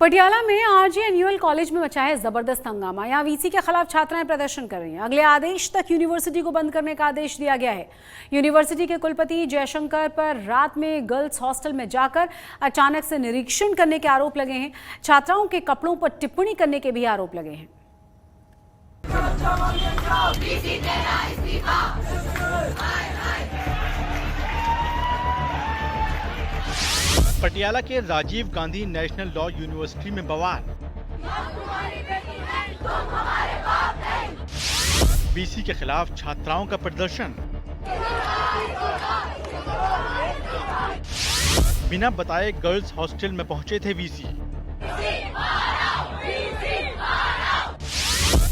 पटियाला में RJ annual college में मचा है जबरदस्त हंगामा। यहाँ वीसी के खिलाफ छात्राएं प्रदर्शन कर रही हैं। अगले आदेश तक यूनिवर्सिटी को बंद करने का आदेश दिया गया है। यूनिवर्सिटी के कुलपति जयशंकर पर रात में गर्ल्स हॉस्टल में जाकर अचानक से निरीक्षण करने के आरोप लगे हैं। छात्राओं के कपड़ों पर टिप्पणी करने के भी आरोप लगे हैं। पटियाला के Rajiv Gandhi national law university में बवाल। वीसी के खिलाफ छात्राओं का प्रदर्शन। बिना बताए गर्ल्स हॉस्टल में पहुंचे थे वीसी।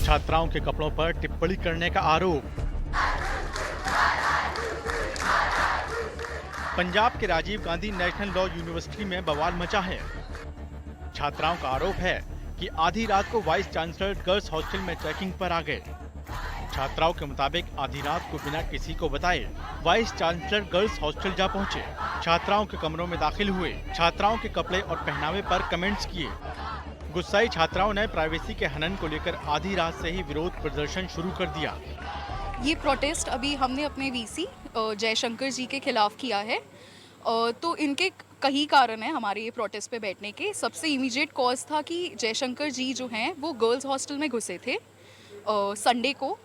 छात्राओं के कपड़ों पर टिप्पणी करने का आरोप। पंजाब के Rajiv Gandhi national law university में बवाल मचा है। छात्राओं का आरोप है कि आधी रात को वाइस चांसलर गर्ल्स हॉस्टल में चेकिंग पर आ गए। छात्राओं के मुताबिक आधी रात को बिना किसी को बताए वाइस चांसलर गर्ल्स हॉस्टल जा पहुंचे। छात्राओं के कमरों में दाखिल हुए। छात्राओं के कपड़े और पहनावे पर कमेंट्स किए। गुस्साई छात्राओं ने प्राइवेसी के हनन को लेकर आधी रात से ही विरोध प्रदर्शन शुरू कर दिया। ये प्रोटेस्ट अभी हमने अपने वीसी जयशंकर जी के खिलाफ किया है। तो इनके कई कारण हैं हमारे ये प्रोटेस्ट पे बैठने के। सबसे इमीडिएट कॉज था कि जयशंकर जी जो हैं वो गर्ल्स हॉस्टल में घुसे थे संडे को,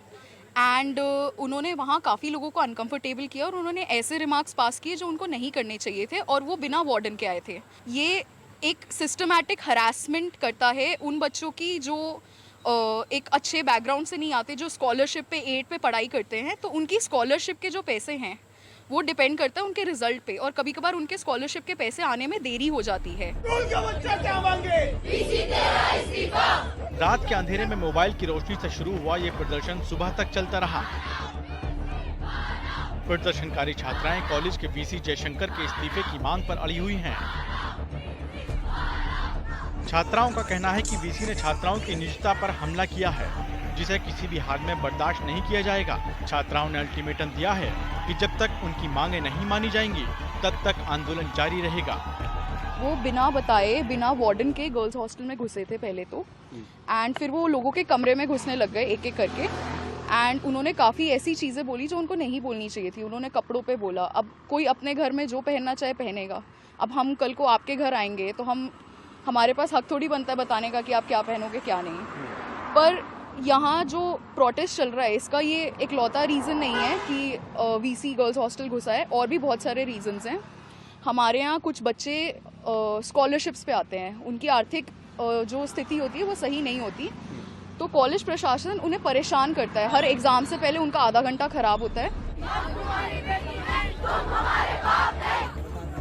एंड उन्होंने वहाँ काफ़ी लोगों को अनकंफर्टेबल किया और उन्होंने ऐसे रिमार्क्स पास किए जो उनको नहीं करने चाहिए थे, और वो बिना वार्डन के आए थे। ये एक सिस्टमैटिक हरासमेंट करता है उन बच्चों की जो एक अच्छे बैकग्राउंड से नहीं आते, जो स्कॉलरशिप पे 8 पे पढ़ाई करते हैं। तो उनकी स्कॉलरशिप के जो पैसे हैं वो डिपेंड करता है उनके रिजल्ट पे, और कभी कभार उनके स्कॉलरशिप के पैसे आने में देरी हो जाती है। रात के अंधेरे में मोबाइल की रोशनी से शुरू हुआ ये प्रदर्शन सुबह तक चलता रहा। प्रदर्शनकारी छात्राएं कॉलेज के वीसी जयशंकर के इस्तीफे की मांग पर अड़ी हुई हैं। छात्राओं का कहना है कि वीसी ने छात्राओं की निजता पर हमला किया है, जिसे किसी भी हाल में बर्दाश्त नहीं किया जाएगा। छात्राओं ने अल्टीमेटम दिया है कि जब तक उनकी मांगें नहीं मानी जाएंगी तब तक आंदोलन जारी रहेगा। वो बिना बताए बिना वार्डन के गर्ल्स हॉस्टल में घुसे थे पहले तो, एंड फिर वो लोगों के कमरे में घुसने लग गए एक एक करके, एंड उन्होंने काफ़ी ऐसी चीज़ें बोली जो उनको नहीं बोलनी चाहिए थी। उन्होंने कपड़ों पे बोला। अब कोई अपने घर में जो पहनना चाहे पहनेगा। अब हम कल को आपके घर आएंगे तो हमारे पास हक थोड़ी बनता है बताने का कि आप क्या पहनोगे क्या नहीं। पर यहाँ जो प्रोटेस्ट चल रहा है इसका ये एक लौता रीज़न नहीं है कि वीसी गर्ल्स हॉस्टल घुसा है, और भी बहुत सारे रीजंस हैं। हमारे यहाँ कुछ बच्चे स्कॉलरशिप्स पे आते हैं, उनकी आर्थिक जो स्थिति होती है वो सही नहीं होती, तो कॉलेज प्रशासन उन्हें परेशान करता है। हर एग्ज़ाम से पहले उनका आधा घंटा खराब होता है।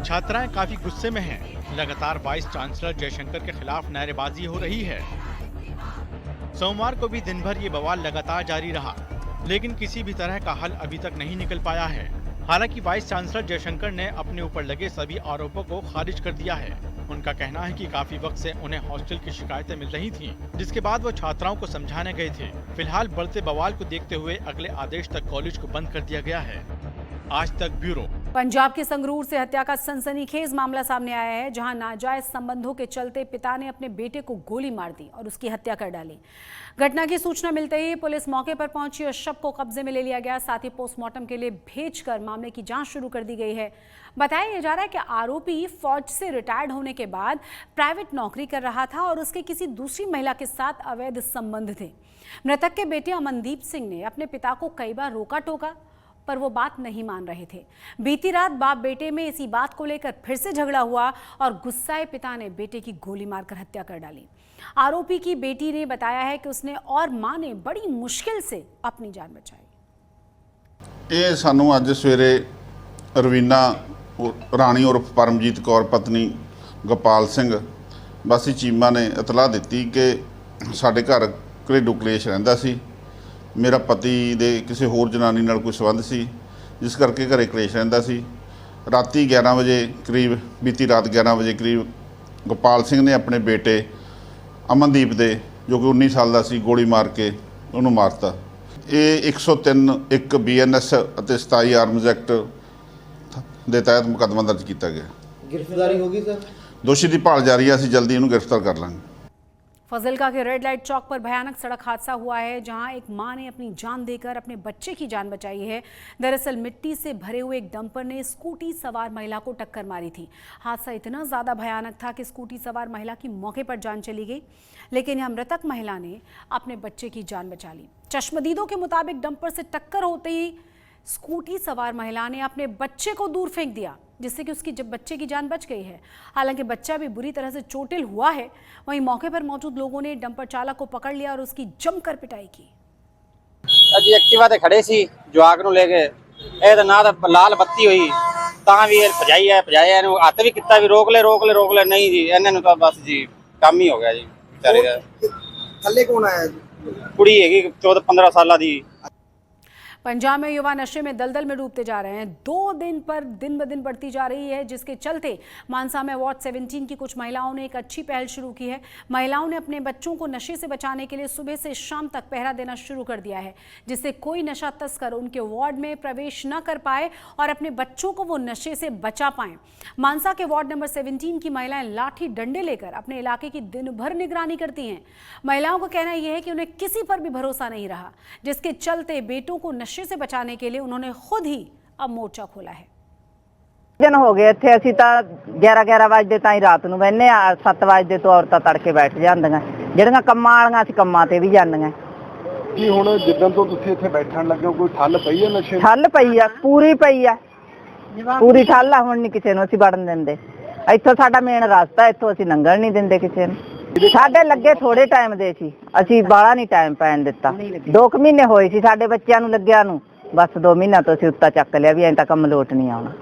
छात्राएं काफी गुस्से में हैं। लगातार वाइस चांसलर जयशंकर के खिलाफ नारेबाजी हो रही है। सोमवार को भी दिन भर ये बवाल लगातार जारी रहा, लेकिन किसी भी तरह का हल अभी तक नहीं निकल पाया है। हालांकि वाइस चांसलर जयशंकर ने अपने ऊपर लगे सभी आरोपों को खारिज कर दिया है। उनका कहना है कि काफी वक्त से उन्हें हॉस्टल की शिकायतें मिल रही थीं, जिसके बाद वो छात्राओं को समझाने गए थे। फिलहाल बढ़ते बवाल को देखते हुए अगले आदेश तक कॉलेज को बंद कर दिया गया है। आज तक ब्यूरो। पंजाब के संगरूर से हत्या का सनसनीखेज मामला सामने आया है, जहां नाजायज संबंधों के चलते पिता ने अपने बेटे को गोली मार दी और उसकी हत्या कर डाली। घटना की सूचना मिलते ही पुलिस मौके पर पहुंची और शव को कब्जे में ले लिया गया। साथ ही पोस्टमार्टम के लिए भेजकर मामले की जांच शुरू कर दी गई है। बताया जा रहा है कि आरोपी फौज से रिटायर्ड होने के बाद प्राइवेट नौकरी कर रहा था और उसके किसी दूसरी महिला के साथ अवैध संबंध थे। मृतक के बेटे अमनदीप सिंह ने अपने पिता को कई बार रोका टोका, पर वो बात नहीं मान रहे थे। बीती रात बाप बेटे में इसी बात को लेकर फिर से झगड़ा हुआ और गुस्साए पिता ने बेटे की गोली मारकर हत्या कर डाली। आरोपी की बेटी ने बताया है कि उसने और मां ने बड़ी मुश्किल से अपनी जान बचाई। ये सानू अज सवेरे रवीना राणी उर्फ परमजीत कौर पत्नी गोपाल सिंह वासी चीमा ने इतलाह दी कि साडे घर घरेलू कलेश रहिंदा सी। मेरा पति दे किसी होर जनानी नाल कोई संबंध सी, जिस करके घरे कलेश रहिंदा सी। राती 11 बजे करीब, बीती रात 11 बजे करीब गोपाल सिंह ने अपने बेटे अमनदीप दे जो कि 19 साल का सी गोली मार के उन्होंने मारता। ये 103(1) BNS ਅਤੇ 27 आर्म्स एक्ट के तहत मुकदमा दर्ज किया गया। गिरफ्तारी होगी सर? ਦੋਸ਼ੀ ਦੀ ਭਾਲ ਜਾਰੀ ਹੈ, ਅਸੀਂ ਜਲਦੀ ਇਹਨੂੰ ਗ੍ਰਿਫਤਾਰ ਕਰ ਲਾਂਗੇ। फजिल्का के रेड लाइट चौक पर भयानक सड़क हादसा हुआ है, जहां एक मां ने अपनी जान देकर अपने बच्चे की जान बचाई है। दरअसल मिट्टी से भरे हुए एक डंपर ने स्कूटी सवार महिला को टक्कर मारी थी। हादसा इतना ज़्यादा भयानक था कि स्कूटी सवार महिला की मौके पर जान चली गई, लेकिन यह मृतक महिला ने अपने बच्चे की जान बचा ली। चश्मदीदों के मुताबिक डंपर से टक्कर होते ही स्कूटी सवार महिला ने अपने बच्चे को दूर फेंक दिया, जिससे कि उसकी बच्चे की जान बच गई है। हालांकि बच्चा भी बुरी तरह से चोटिल हुआ है। वहीं मौके पर मौजूद लोगों ने डंपर चालक को पकड़ लिया और उसकी जमकर पिटाई की। अजी एक्टिवा ते खड़े सी जवाक नूं लेके, ਇਹ ਤਾਂ ਨਾ ਤਾਂ ਲਾਲ ਬੱਤੀ ਹੋਈ ਤਾਂ ਵੀ ਇਹ ਭਜਾਇਆ ਇਹਨੂੰ ਹੱਥ ਵੀ ਕੀਤਾ ਵੀ ਰੋਕ ਲੈ ਨਹੀਂ ਜੀ, ਇਹਨਾਂ ਨੂੰ ਤਾਂ ਬਸ ਜੀ ਕੰਮ ਹੀ ਹੋ ਗਿਆ ਜੀ ਵਿਚਾਰੇ ਦਾ। ਥੱਲੇ ਕੌਣ ਆਇਆ ਜੀ? ਕੁੜੀ ਹੈਗੀ 14-15 ਸਾਲਾਂ ਦੀ। पंजाब में युवा नशे में दलदल में डूबते जा रहे हैं। 2 दिन पर दिन ब दिन बढ़ती जा रही है, जिसके चलते मानसा में वार्ड 17 की कुछ महिलाओं ने एक अच्छी पहल शुरू की है। महिलाओं ने अपने बच्चों को नशे से बचाने के लिए सुबह से शाम तक पहरा देना शुरू कर दिया है, जिससे कोई नशा तस्कर उनके वार्ड में प्रवेश न कर पाए और अपने बच्चों को वो नशे से बचा पाएं। मानसा के वार्ड नंबर 17 की महिलाएं लाठी डंडे लेकर अपने इलाके की दिन भर निगरानी करती हैं। महिलाओं का कहना यह है कि उन्हें किसी पर भी भरोसा नहीं रहा, जिसके चलते बेटों को नशे से बचाने के लिए उन्होंने खुद ही अब मोर्चा खोला है। दिन हो गए ਇੱਥੇ ਅਸੀਂ ਤਾਂ 11 ਵਜੇ ਤਾਈਂ ਰਾਤ ਨੂੰ ਬੈਠਨੇ ਆ, 7 ਵਜੇ ਤੋਂ ਔਰਤਾਂ ਤੜਕੇ ਬੈਠ ਜਾਂਦੀਆਂ, ਜਿਹੜੀਆਂ ਕੰਮਾਂ ਵਾਲੀਆਂ ਅਸੀਂ ਕੰਮਾਂ ਤੇ ਵੀ ਜਾਂਦੀਆਂ। ਕੀ ਹੁਣ ਜਿੱਦਾਂ ਤੋਂ ਤੁਸੀਂ ਇੱਥੇ ਬੈਠਣ ਲੱਗੇ ਹੋ ਕੋਈ ਠੱਲ ਪਈ ਹੈ ਨਸ਼ੇ ਦੀ? ਠੱਲ ਪਈ ਆ, ਪੂਰੀ ਪਈ ਆ, ਪੂਰੀ ਠੱਲ ਆ। ਹੁਣ ਨਹੀਂ ਕਿਸੇ ਨੂੰ ਅਸੀਂ ਵੜਨ ਦਿੰਦੇ। ਇੱਥੋਂ ਸਾਡਾ ਮੇਨ ਰਸਤਾ, ਇੱਥੋਂ ਅਸੀਂ ਲੰਘਣ ਨਹੀਂ ਦਿੰਦੇ ਕਿਸੇ ਨੂੰ। ਸਾਡੇ ਲੱਗੇ ਥੋੜੇ ਟਾਈਮ ਦੇ ਸੀ, ਅਸੀਂ ਬਾਹਲਾ ਨਹੀਂ ਟਾਈਮ ਪੈਣ ਦਿੱਤਾ। 2 ਮਹੀਨੇ ਹੋਏ ਸੀ ਸਾਡੇ ਬੱਚਿਆਂ ਨੂੰ ਲੱਗਿਆ ਨੂੰ, बस 2 महीना तो ਅਸੀਂ ਉੱਤਾ ਚੱਕ ਲਿਆ ਵੀ ਐਂ ਤਾਂ ਕੰਮ ਲੋਟ नहीं आना।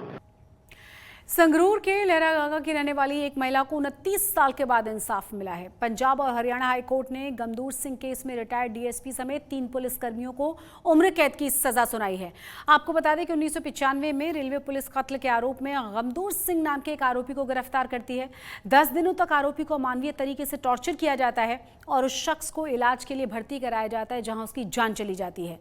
संगरूर के लहरागागा की रहने वाली एक महिला को 29 साल के बाद इंसाफ मिला है। पंजाब और हरियाणा हाईकोर्ट ने गमदूर सिंह केस में रिटायर्ड डीएसपी समेत 3 पुलिसकर्मियों को उम्र कैद की सजा सुनाई है। आपको बता दें कि 1995 में रेलवे पुलिस कत्ल के आरोप में गमदूर सिंह नाम के एक आरोपी को गिरफ्तार करती है। 10 दिनों तक आरोपी को अमानवीय तरीके से टॉर्चर किया जाता है और उस शख्स को इलाज के लिए भर्ती कराया जाता है, जहां उसकी जान चली जाती है।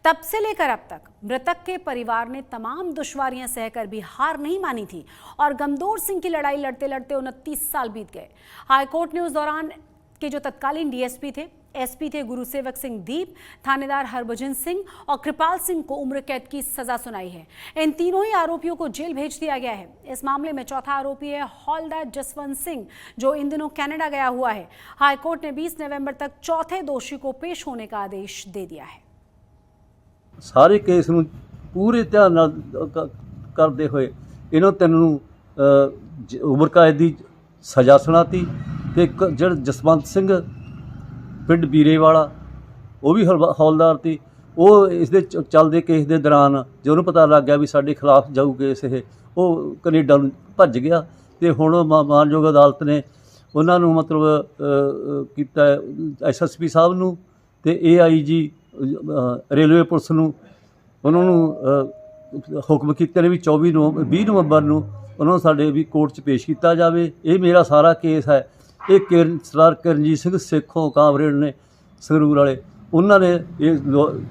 तब से लेकर अब तक मृतक के परिवार ने तमाम दुश्वारियां सहकर भी हार नहीं मानी थी और गमदूर सिंह की लड़ाई लड़ते लड़ते 29 साल बीत गए। हाईकोर्ट ने उस दौरान के जो तत्कालीन डीएसपी थे, एसपी थे गुरुसेवक सिंह दीप, थानेदार हरभजन सिंह और कृपाल सिंह को उम्र कैद की सजा सुनाई है। इन तीनों ही आरोपियों को जेल भेज दिया गया है। इस मामले में चौथा आरोपी है हौलदार जसवंत सिंह, जो इन दिनों कनाडा गया हुआ है। हाईकोर्ट ने 20 नवंबर तक चौथे दोषी को पेश होने का आदेश दे दिया है। सारे केस ਨੂੰ ਪੂਰੇ ਧਿਆਨ ਨਾਲ ਕਰਦੇ ਹੋਏ ਇਹਨਾਂ ਤਿੰਨ ਨੂੰ ਉਮਰ ਕੈਦ ਦੀ ਸਜ਼ਾ ਸੁਣਾਤੀ ਤੇ ਜਿਹੜਾ ਜਸਵੰਤ ਸਿੰਘ ਪਿੰਡ ਬੀਰੇਵਾਲਾ ਉਹ ਵੀ ਹੌਲਦਾਰ ਸੀ। ਉਹ ਇਸ ਦੇ ਚੱਲਦੇ ਕੇਸ ਦੇ ਦੌਰਾਨ ਜੇ ਉਹਨੂੰ ਪਤਾ ਲੱਗ ਗਿਆ ਵੀ ਸਾਡੇ ਖਿਲਾਫ ਜਾਊ ਕੇਸ ਇਹ, ਉਹ ਕੈਨੇਡਾ ਨੂੰ ਭੱਜ ਗਿਆ ਤੇ ਹੁਣ ਮਾਨਯੋਗ ਅਦਾਲਤ ਨੇ ਉਹਨਾਂ ਨੂੰ ਮਤਲਬ ਕੀਤਾ ਐਸਐਸਪੀ ਸਾਹਿਬ ਨੂੰ ਤੇ ਏਆਈਜੀ ਰੇਲਵੇ ਪੁਲਿਸ ਨੂੰ ਉਹਨਾਂ ਨੂੰ ਹੁਕਮ ਕੀਤੇ ਨੇ ਵੀ 20 ਨਵੰਬਰ ਨੂੰ ਉਹਨਾਂ ਨੂੰ ਸਾਡੇ ਵੀ ਕੋਰਟ 'ਚ ਪੇਸ਼ ਕੀਤਾ ਜਾਵੇ। ਇਹ ਮੇਰਾ ਸਾਰਾ ਕੇਸ ਹੈ। ਇਹ ਸਰਦਾਰ ਕਰਨਜੀਤ ਸਿੰਘ ਸੇਖੋਂ ਕਾਮਰੇਡ ਨੇ ਸੰਗਰੂਰ ਵਾਲੇ, ਉਹਨਾਂ ਨੇ ਇਹ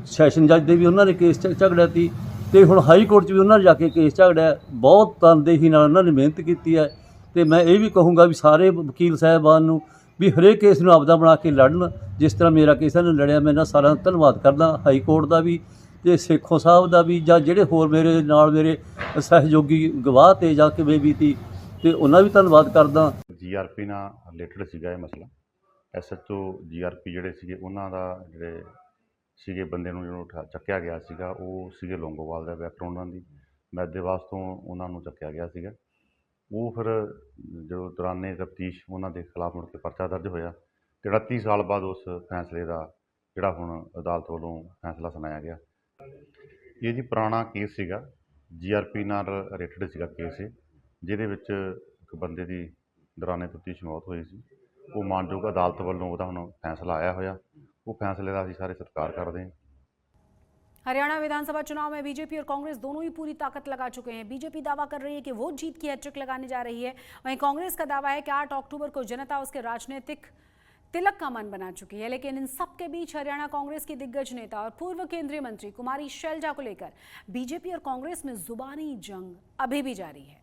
ਸੈਸ਼ਨ ਜੱਜ ਦੇ ਵੀ ਉਹਨਾਂ ਨੇ ਕੇਸ ਝਗੜਿਆ ਸੀ ਤੇ ਹੁਣ ਹਾਈ ਕੋਰਟ 'ਚ ਵੀ ਉਹਨਾਂ ਨੇ ਜਾ ਕੇ ਕੇਸ ਝਗੜਿਆ। ਬਹੁਤ ਤਨਦੇਹੀ ਨਾਲ ਉਹਨਾਂ ਨੇ ਮਿਹਨਤ ਕੀਤੀ ਹੈ ਤੇ ਮੈਂ ਇਹ ਵੀ ਕਹੂੰਗਾ ਵੀ ਸਾਰੇ ਵਕੀਲ ਸਾਹਿਬਾਨ ਨੂੰ ਵੀ ਹਰੇਕ ਕੇਸ ਨੂੰ ਆਪਦਾ ਬਣਾ ਕੇ ਲੜਨ, ਜਿਸ ਤਰ੍ਹਾਂ ਮੇਰਾ ਕੇਸ ਨੇ ਲੜਿਆ। ਮੈਂ ਇਹਨਾਂ ਸਾਰਿਆਂ ਦਾ ਧੰਨਵਾਦ ਕਰਦਾ, ਹਾਈ ਕੋਰਟ ਦਾ ਵੀ ਤੇ ਸੇਖੋਂ ਸਾਹਿਬ ਦਾ ਵੀ, ਜਾਂ ਜਿਹੜੇ ਹੋਰ ਮੇਰੇ ਨਾਲ ਮੇਰੇ ਸਹਿਯੋਗੀ ਗਵਾਹ ਤੇ ਜਾਂ ਕਿਵੇਂ ਵੀ ਤੀ ਤੇ ਉਹਨਾਂ ਵੀ ਧੰਨਵਾਦ ਕਰਦਾ। ਜੀਆਰਪੀ ਨਾਲ ਰਿਲੇਟਡ ਸੀਗਾ ਇਹ ਮਸਲਾ। ਐਸਐਚਓ ਜੀਆਰਪੀ ਜਿਹੜੇ ਸੀਗੇ ਉਹਨਾਂ ਦਾ ਜਿਹੜੇ ਸੀਗੇ ਬੰਦੇ ਨੂੰ ਜਿਹਨੂੰ ਚੱਕਿਆ ਗਿਆ ਸੀਗਾ ਉਹ ਸੀਗੇ ਲੌਂਗੋਵਾਲ ਦਾ ਬੈਕਗਰਾਊਂਡਾਂ ਦੀ ਮੈਦੇਵਾਸ ਤੋਂ ਉਹਨਾਂ ਨੂੰ ਚੱਕਿਆ ਗਿਆ ਸੀਗਾ। ਉਹ ਫਿਰ ਜਦੋਂ ਦੌਰਾਨੇ ਤਫਤੀਸ਼ ਉਹਨਾਂ ਦੇ ਖਿਲਾਫ ਮੁੜ ਕੇ ਪਰਚਾ ਦਰਜ ਹੋਇਆ ਤੇ 38 ਸਾਲ ਬਾਅਦ ਉਸ ਫੈਸਲੇ ਦਾ ਜਿਹੜਾ ਹੁਣ ਅਦਾਲਤ ਵੱਲੋਂ ਫੈਸਲਾ ਸੁਣਾਇਆ ਗਿਆ। ਇਹ ਜੀ ਪੁਰਾਣਾ ਕੇਸ ਸੀਗਾ, ਜੀਆਰਪੀ ਨਾਲ ਰਿਲੇਟਡ ਸੀਗਾ ਕੇਸ ਇਹ, ਜਿਹਦੇ ਵਿੱਚ ਇੱਕ ਬੰਦੇ ਦੀ ਦੌਰਾਨੇ ਤਫਤੀਸ਼ ਮੌਤ ਹੋਈ ਸੀ। ਉਹ ਮਾਨਯੋਗ ਅਦਾਲਤ ਵੱਲੋਂ ਉਹਦਾ ਹੁਣ ਫੈਸਲਾ ਆਇਆ ਹੋਇਆ, ਉਹ ਫੈਸਲੇ ਦਾ ਅਸੀਂ ਸਾਰੇ ਸਤਿਕਾਰ ਕਰਦੇ ਹਾਂ। हरियाणा विधानसभा चुनाव में बीजेपी और कांग्रेस दोनों ही पूरी ताकत लगा चुके हैं। बीजेपी दावा कर रही है कि वो जीत की हैट्रिक लगाने जा रही है, वहीं कांग्रेस का दावा है कि 8 अक्टूबर को जनता उसके राजनीतिक तिलक का मन बना चुकी है। लेकिन इन सब के बीच हरियाणा कांग्रेस की दिग्गज नेता और पूर्व केंद्रीय मंत्री कुमारी शैलजा को लेकर बीजेपी और कांग्रेस में जुबानी जंग अभी भी जारी है।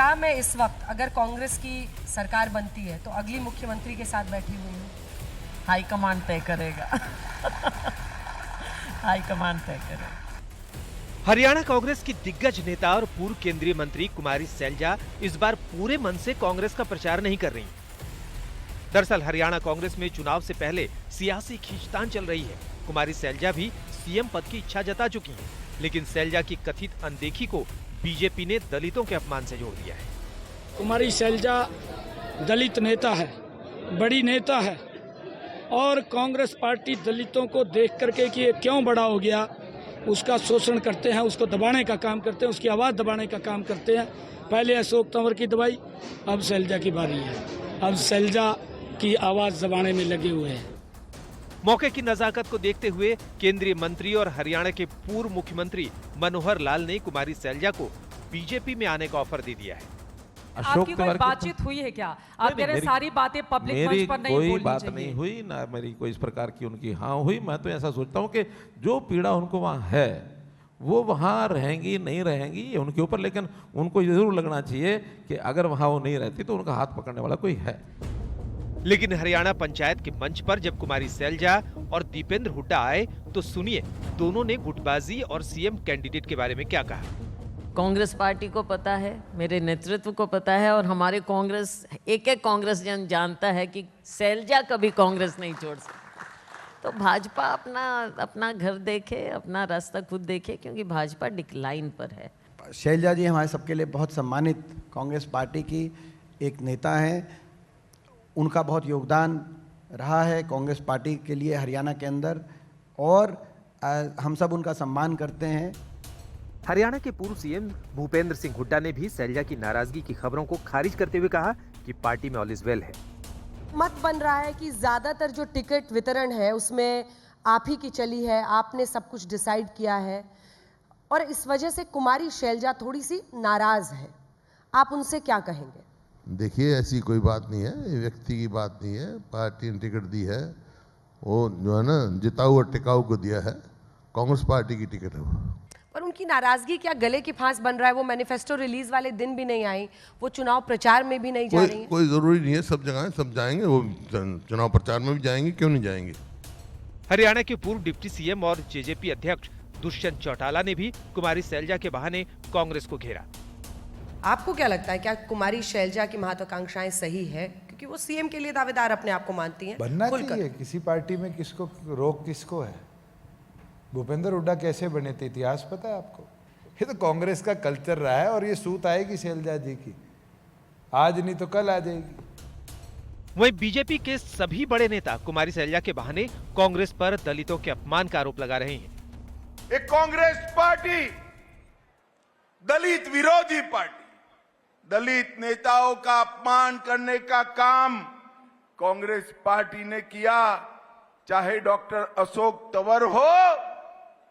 क्या मैं इस वक्त अगर कांग्रेस की सरकार बनती है तो अगली मुख्यमंत्री के साथ बैठी हुई हूँ? हाईकमान तय करेगा। हाईकमान तय करेगा। हरियाणा कांग्रेस की दिग्गज नेता और पूर्व केंद्रीय मंत्री कुमारी सैलजा इस बार पूरे मन से कांग्रेस का प्रचार नहीं कर रही। दरअसल हरियाणा कांग्रेस में चुनाव से पहले सियासी खींचतान चल रही है। कुमारी सैलजा भी सीएम पद की इच्छा जता चुकी हैं, लेकिन सैलजा की कथित अनदेखी को बीजेपी ने दलितों के अपमान से जोड़ दिया है। कुमारी सैलजा दलित नेता है, बड़ी नेता है, और कांग्रेस पार्टी दलितों को देख करके कि ये क्यों बड़ा हो गया, उसका शोषण करते हैं, उसको दबाने का काम करते हैं, उसकी आवाज़ दबाने का काम करते हैं। पहले अशोक तंवर की दबाई, अब सैलजा की बारी है। अब सैलजा की आवाज़ दबाने में लगे हुए हैं। मौके की नजाकत को देखते हुए केंद्रीय मंत्री और हरियाणा के पूर्व मुख्यमंत्री मनोहर लाल ने कुमारी सैलजा को बीजेपी में आने का ऑफर दे दिया है। आपकी कोई बातचीत हुई है क्या? आप कह रहे हैं सारी बातें पब्लिक मंच पर नहीं बोलनी चाहिए। कोई बात नहीं हुई ना, मेरी कोई इस प्रकार की उनकी हाँ हुई। मैं तो ऐसा सोचता हूँ कि जो पीड़ा उनको वहाँ है वो वहाँ रहेंगी नहीं रहेंगी ये उनके ऊपर, लेकिन उनको जरूर लगना चाहिए कि अगर वहाँ वो नहीं रहती तो उनका हाथ पकड़ने वाला कोई है। लेकिन हरियाणा पंचायत के मंच पर जब कुमारी सैलजा और दीपेंद्र हुड्डा आए तो सुनिए दोनों ने गुटबाजी और सीएम कैंडिडेट के बारे में क्या कहा। कांग्रेस पार्टी को पता है, मेरे नेतृत्व को पता है, और हमारे कांग्रेस एक कांग्रेस जन जानता है कि सैलजा कभी कांग्रेस नहीं छोड़ सकती। तो भाजपा अपना घर देखे, अपना रास्ता खुद देखे, क्योंकि भाजपा डिक्लाइन पर है। शैलजा जी हमारे सबके लिए बहुत सम्मानित कांग्रेस पार्टी की एक नेता हैं। उनका बहुत योगदान रहा है कांग्रेस पार्टी के लिए हरियाणा के अंदर, और हम सब उनका सम्मान करते हैं। हरियाणा के पूर्व सीएम भूपेंद्र सिंह हुड्डा ने भी सैलजा की नाराजगी की खबरों को खारिज करते हुए कहा कि पार्टी में ऑल इज वेल है। मत बन रहा है कि ज्यादातर जो टिकट वितरण है उसमें आप ही की चली है, आपने सब कुछ डिसाइड किया है, और इस वजह से कुमारी सैलजा थोड़ी सी नाराज है। आप उनसे क्या कहेंगे? देखिए, ऐसी कोई बात नहीं है, ये व्यक्ति की बात नहीं है। पार्टी ने टिकट दी है, वो जो है ना जिताऊ और टिकाऊ को दिया है, कांग्रेस पार्टी की टिकट है वो। पर उनकी नाराजगी क्या गले की फांस बन रहा है? वो मैनिफेस्टो रिलीज वाले दिन भी नहीं आई, वो चुनाव प्रचार में भी नहीं जा रही हैं। कोई जरूरी नहीं है, सब जगह सब जाएंगे, वो चुनाव प्रचार में भी जाएंगे, क्यों नहीं जाएंगे। हरियाणा के पूर्व डिप्टी सीएम और जेजेपी अध्यक्ष दुष्यंत चौटाला ने भी कुमारी सैलजा के बहाने कांग्रेस को घेरा। आपको क्या लगता है, क्या कुमारी सैलजा की महत्वाकांक्षाएं सही है? क्योंकि वो सीएम के लिए दावेदार अपने आप को मानती हैं। बनना चाहिए किसी पार्टी में, किसको रोक किसको है? भूपेंद्र हुड्डा कैसे बने थे, इतिहास पता है आपको? ये तो कांग्रेस का कल्चर रहा है, और ये सूत आएगी सैलजा जी की, आज नहीं तो कल आ जाएगी। वहीं बीजेपी के सभी बड़े नेता कुमारी सैलजा के बहाने कांग्रेस पर दलितों के अपमान का आरोप लगा रहे हैं। एक कांग्रेस पार्टी दलित विरोधी पार्टी, दलित नेताओं का अपमान करने का काम कांग्रेस पार्टी ने किया। चाहे डॉक्टर अशोक तंवर हो,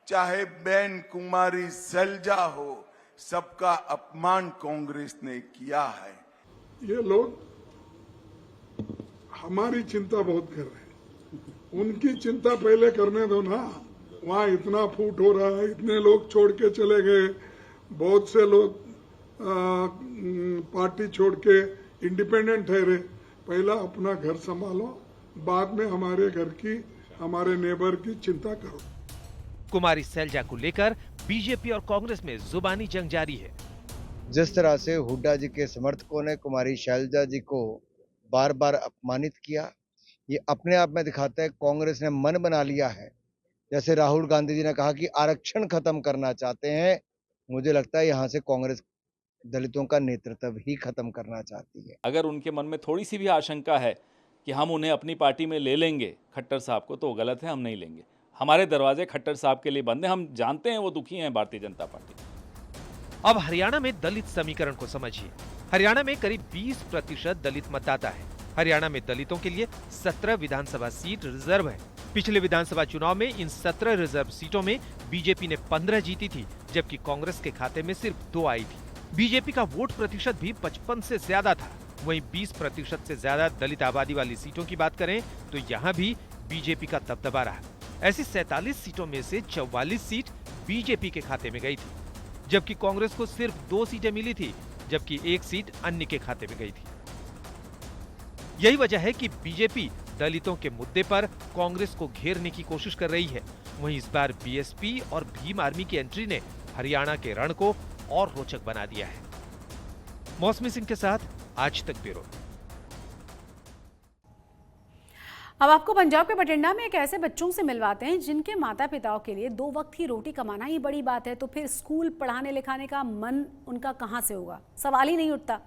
चाहे बहन कुमारी सैलजा हो, सबका अपमान कांग्रेस ने किया है। ये लोग हमारी चिंता बहुत कर रहे हैं, उनकी चिंता पहले करने दो ना। वहां इतना फूट हो रहा है, इतने लोग छोड़ के चले गए, बहुत से लोग पार्टी छोड़ के इंडिपेंडेंट ठहरे। पहला अपना घर संभालो, बाद में हमारे घर की, हमारे नेबर की चिंता करो। कुमारी सैलजा को लेकर बीजेपी और कांग्रेस में जुबानी जंग जारी है। जिस तरह से हुड्डा जी के समर्थकों ने कुमारी सैलजा जी को बार बार अपमानित किया, ये अपने आप में दिखाता है कांग्रेस ने मन बना लिया है। जैसे राहुल गांधी जी ने कहा कि आरक्षण खत्म करना चाहते हैं, मुझे लगता है यहाँ से कांग्रेस दलितों का नेतृत्व ही खत्म करना चाहती है। अगर उनके मन में थोड़ी सी भी आशंका है कि हम उन्हें अपनी पार्टी में ले लेंगे खट्टर साहब को, तो गलत है। हम नहीं लेंगे, हमारे दरवाजे खट्टर साहब के लिए बंद हैं। हम जानते हैं वो दुखी हैं भारतीय जनता पार्टी। अब हरियाणा में दलित समीकरण को समझिए। हरियाणा में करीब 20% दलित मतदाता है। हरियाणा में दलितों के लिए 17 विधानसभा सीट रिजर्व है। पिछले विधानसभा चुनाव में इन 17 रिजर्व सीटों में बीजेपी ने 15 जीती थी, जबकि कांग्रेस के खाते में सिर्फ 2 आई थी। बीजेपी का वोट प्रतिशत भी 55 से ज्यादा था। वहीं 20% से ज्यादा दलित आबादी वाली सीटों की बात करें तो यहाँ भी बीजेपी का दबदबा रहा। ऐसी 47 सीटों में से 44 सीट बीजेपी के खाते में गई थी, जबकि कांग्रेस को सिर्फ 2 सीटें मिली थी, जबकि एक सीट अन्य के खाते में गई थी। यही वजह है कि बीजेपी दलितों के मुद्दे पर कांग्रेस को घेरने की कोशिश कर रही है। वहीं इस बार बीएसपी और भीम आर्मी की एंट्री ने हरियाणा के रण को और रोचक बना दिया है। मौसमी सिंह के साथ आज तक ब्यूरो। अब आपको पंजाब के बठिंडा में एक ऐसे बच्चों से मिलवाते हैं जिनके माता पिताओं के लिए 2 वक्त की रोटी कमाना ही बड़ी बात है, तो फिर स्कूल पढ़ाने लिखाने का मन उनका कहां से होगा, सवाल ही नहीं उठता।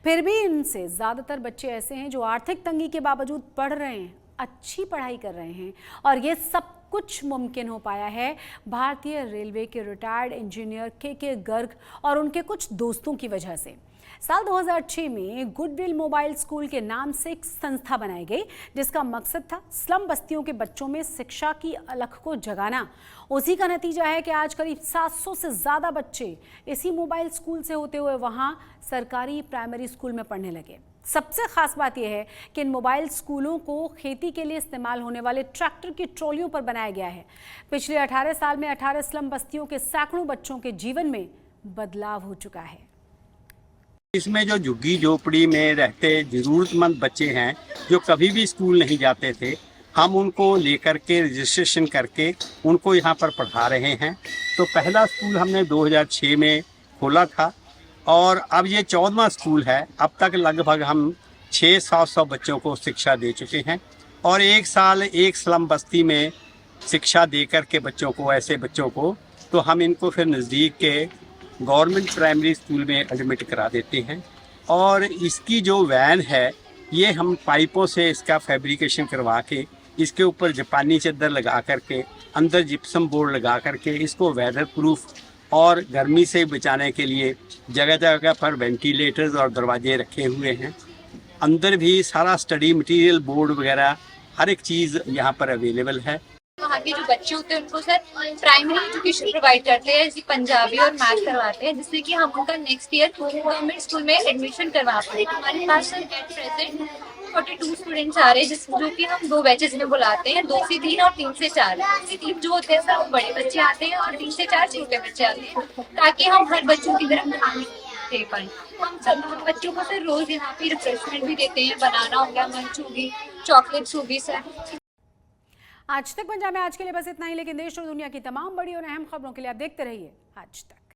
फिर भी इनसे ज़्यादातर बच्चे ऐसे हैं जो आर्थिक तंगी के बावजूद पढ़ रहे हैं, अच्छी पढ़ाई कर रहे हैं, और ये सब कुछ मुमकिन हो पाया है भारतीय रेलवे के रिटायर्ड इंजीनियर के गर्ग और उनके कुछ दोस्तों की वजह से। साल 2006 में गुडविल मोबाइल स्कूल के नाम से एक संस्था बनाई गई जिसका मकसद था स्लम बस्तियों के बच्चों में शिक्षा की अलख को जगाना। उसी का नतीजा है कि आज करीब 700 से ज़्यादा बच्चे इसी मोबाइल स्कूल से होते हुए वहां सरकारी प्राइमरी स्कूल में पढ़ने लगे। सबसे खास बात यह है कि इन मोबाइल स्कूलों को खेती के लिए इस्तेमाल होने वाले ट्रैक्टर की ट्रॉलियों पर बनाया गया है। पिछले 18 साल में 18 स्लम बस्तियों के सैकड़ों बच्चों के जीवन में बदलाव हो चुका है। इसमें जो झुग्गी झोपड़ी में रहते ज़रूरतमंद बच्चे हैं जो कभी भी स्कूल नहीं जाते थे, हम उनको लेकर के रजिस्ट्रेशन करके उनको यहाँ पर पढ़ा रहे हैं। तो पहला स्कूल हमने 2006 में खोला था और अब ये 14वां स्कूल है। अब तक लगभग हम 600-700 बच्चों को शिक्षा दे चुके हैं और एक साल एक स्लम बस्ती में शिक्षा दे कर के बच्चों को, ऐसे बच्चों को, तो हम इनको फिर नज़दीक के गवर्नमेंट प्राइमरी स्कूल में एडमिट करा देते हैं। और इसकी जो वैन है ये हम पाइपों से इसका फैब्रिकेशन करवा के इसके ऊपर जापानी चादर लगा करके अंदर जिप्सम बोर्ड लगा करके इसको वेदर प्रूफ और गर्मी से बचाने के लिए जगह जगह पर वेंटिलेटर्स और दरवाजे रखे हुए हैं। अंदर भी सारा स्टडी मटेरियल, बोर्ड वगैरह हर एक चीज़ यहाँ पर अवेलेबल है। वहाँ के जो बच्चे होते हैं उनको सर प्राइमरी एजुकेशन प्रोवाइड करते हैं, जैसे पंजाबी और मैथ करवाते हैं, जिससे कि हम उनका नेक्स्ट ईयर गवर्नमेंट स्कूल में एडमिशन करवा पाए। हमारे पास सर एट प्रेजेंट 42 स्टूडेंट्स आ रहे हैं, जो कि हम 2 बैचेज में बुलाते हैं, 2 से 3 और 3 से 4। 2 से 3 जो होते हैं सर वो बड़े बच्चे आते हैं और 3 से 4 छोटे बच्चे आते हैं, ताकि हम हर बच्चों की तरफ ध्यान दे पाए। हम सब बच्चों को सर रोज यहाँ पे रिफ्रेशमेंट भी देते हैं, बनाना हो गया, मंच होगी, चॉकलेट्स होगी सर। आज तक पंजाब में आज के लिए बस इतना ही, लेकिन देश और दुनिया की तमाम बड़ी और अहम खबरों के लिए आप देखते रहिए आज तक।